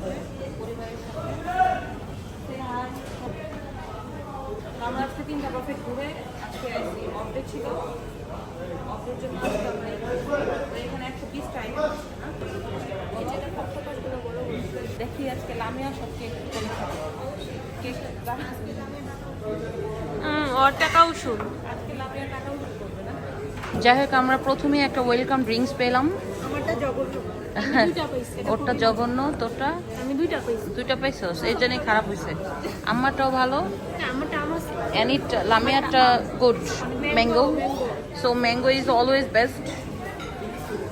বাফেটে পরিবারের সাথে। আমরা আজকে 3টা বাফেট ঘুরে আজকে আসছি। অফডে ছিল, অফডের জন্য আজকে আমরা এখানে 120টা আইটেম আছে না, এই যেটা কক্টোপাসগুলো বড় দেখি। আজকে লামিয়া সব কেক করে খাবো। কেক ওর টাকা উসুল। আজকে লামিয়া টাকা উঠে করবে না। যাই হোক, আমরা প্রথমেই একটা ওয়েলকাম ড্রিঙ্কস পেলাম। আমারটা জঘন্য, আমি 2টা পাইছি। ওরটা জঘন্য, তোরটা আমি 2টা পাইছি। 2টা পাইছস, এই জন্যই খারাপ হয়েছে। আমারটাও ভালো, আমারটা আমার and it লামিয়াটা good mango, so mango is always best.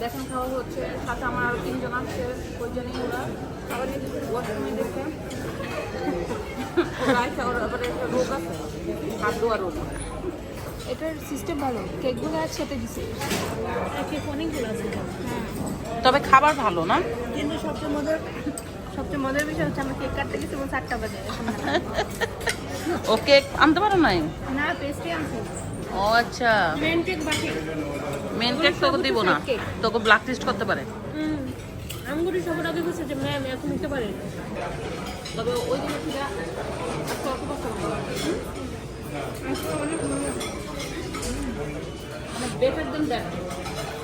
দেখেন খাওয়া হচ্ছে, সাথে আমার আরো 3 জন আসছে। ওই জন্যই ওরা আবার ওয়াশরুমে দেখে ওরা এসে ওর আবার একটা রোগ আছে, হাত ধোয়া রোগ। এটার সিস্টেম ভালো, কেকগুলো একসাথে দিছে। কেক অনেকগুলো আছে। হ্যাঁ, তবে খাবার ভালো না। কিন্তু সবচেয়ে মজার বিষয় হচ্ছে আমরা কেক কাটতে গেছি 7টা বাজে। ও কেক আনতে পারো নাই? না, পেস্ট্রি আনছি। ও আচ্ছা, মেন কেক বাকি। মেন কেক তোকে দিব না, তোকে ব্ল্যাক লিস্ট করতে পারে। আমগুলি সবার আগে বলছে যে ম্যাম এখন নিতে পারেন, তবে ওই দিনে থেকে আজকে অত বছর অনেক মানে বেটার দেন দ্যাট।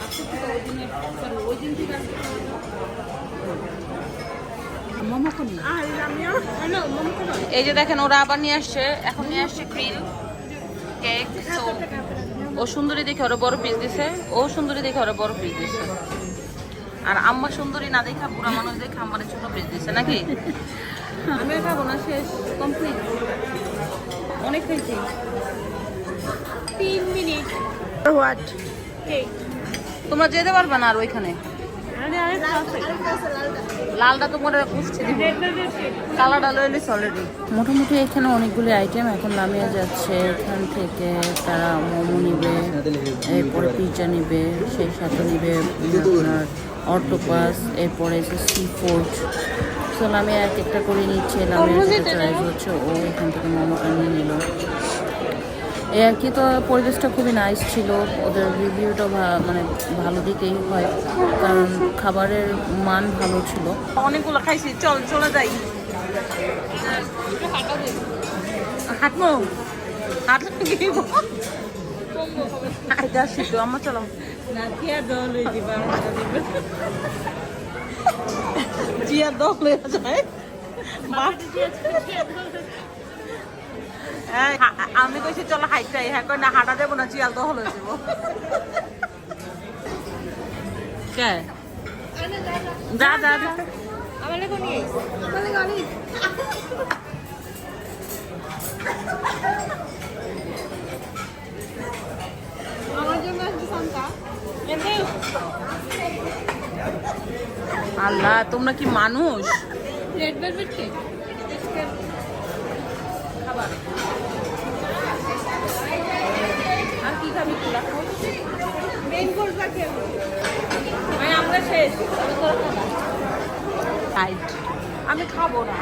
আজকে থেকে ওই দিনে ওই দিন থেকে এই যে দেখেন, ওরা আবার নিয়ে আসছে, এখন নিয়ে আসছে গ্রিল কেক। তো ও সুন্দরী দেখে ওরা বড় পিস দিছে, ও সুন্দরী দেখে ওরা বড় পিস দিছে। আর আম্মা সুন্দরী না দেখা বুড়া মানুষ দেখে আম্মারে ছোট পিস দিছে নাকি? আমি খাবো না, শেষ কমপ্লিট। অনেক খাইছি। 3 মিনিট হোয়াট কেক। তোমরা যেতে পারবে না আর ওইখানে? লালটা তো মনে কুচছে দিব, কালারটা লইলিস অলরেডি। মোটামুটি এখানে অনেকগুলি আইটেম। এখন লামিয়া যাচ্ছে এখান থেকে, তারা মোমো নিবে, এরপরে পিৎজা নিবে, সেই সাথে নিবে আপনার অক্টোপাস, এরপরে সি ফুড। তো লামিয়া এক একটা করে নিচ্ছে। লামিয়ার যেটা চয়েস হচ্ছে, ও এখান থেকে মোমোটা নিয়ে নিল। এই আর কি। তো পরিবেশটা খুবই নাইস ছিল, ওদের রিভিউটা মানে ভালো দিকেই হয়, কারণ খাবারের মান ভালো ছিল। অনেকগুলো খাইছি, চল চলে যাই। হাঁটবো হাঁটতে আসছি তো আমার, চলো। জিয়া দল হয়ে যায়। আমি কইছি চলো হাইটাই, হ্যাঁ কই না হাঁটা দেবো না, চিয়াল দহল হয়ে যাবো। কে যা যা যা আমার লেগে নিয়ে আমার লেগে অনেক আমার জন্য আছে সান্তা। আল্লাহ, তোমরা কি মানুষ? রেড ভেলভেট কেক খাবার। আর কি খাবি তুই? মেইন কোর্স বাকি আমরা শেষ। আমি খাবো না,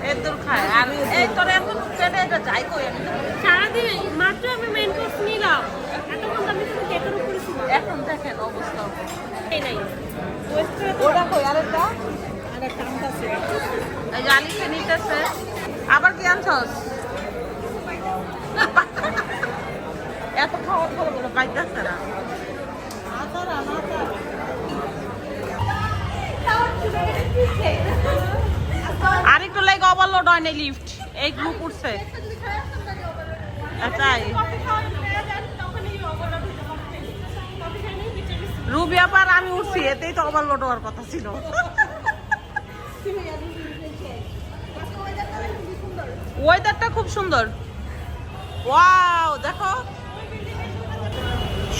এর দূর খায়। আর এই তোর এত পেটে এটা যাই কই? আমি সারাদিন মাত্র আমি মেইন কোর্স নিলাম, এতক্ষণ আমি শুধু কেকের উপরে ছিল। এখন দেখেন অবস্থা। এই নাই ওটা কই? আরেকটা আরেকটা আমটা আছে। এই যে আলিশে নিতেছে। আবার কি আনছস? এত খাওয়ার পরে বলে পাইতেছে না। আরেকটু লাগে ওভারলোড হয় না লিফট, এই গ্রুপ উঠছে। তাই রুবিয়া পার আমি উঠছি, এতেই তো ওভারলোড হওয়ার কথা ছিল। ওয়েদারটা খুব সুন্দর। ওয়াও, দেখো।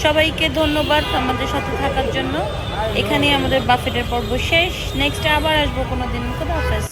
সবাইকে ধন্যবাদ আমাদের সাথে থাকার জন্য। এখানেই আমাদের বাফেটের পর্ব শেষ। নেক্সট আবার আসবো কোনোদিন। খোদা হাফেজ।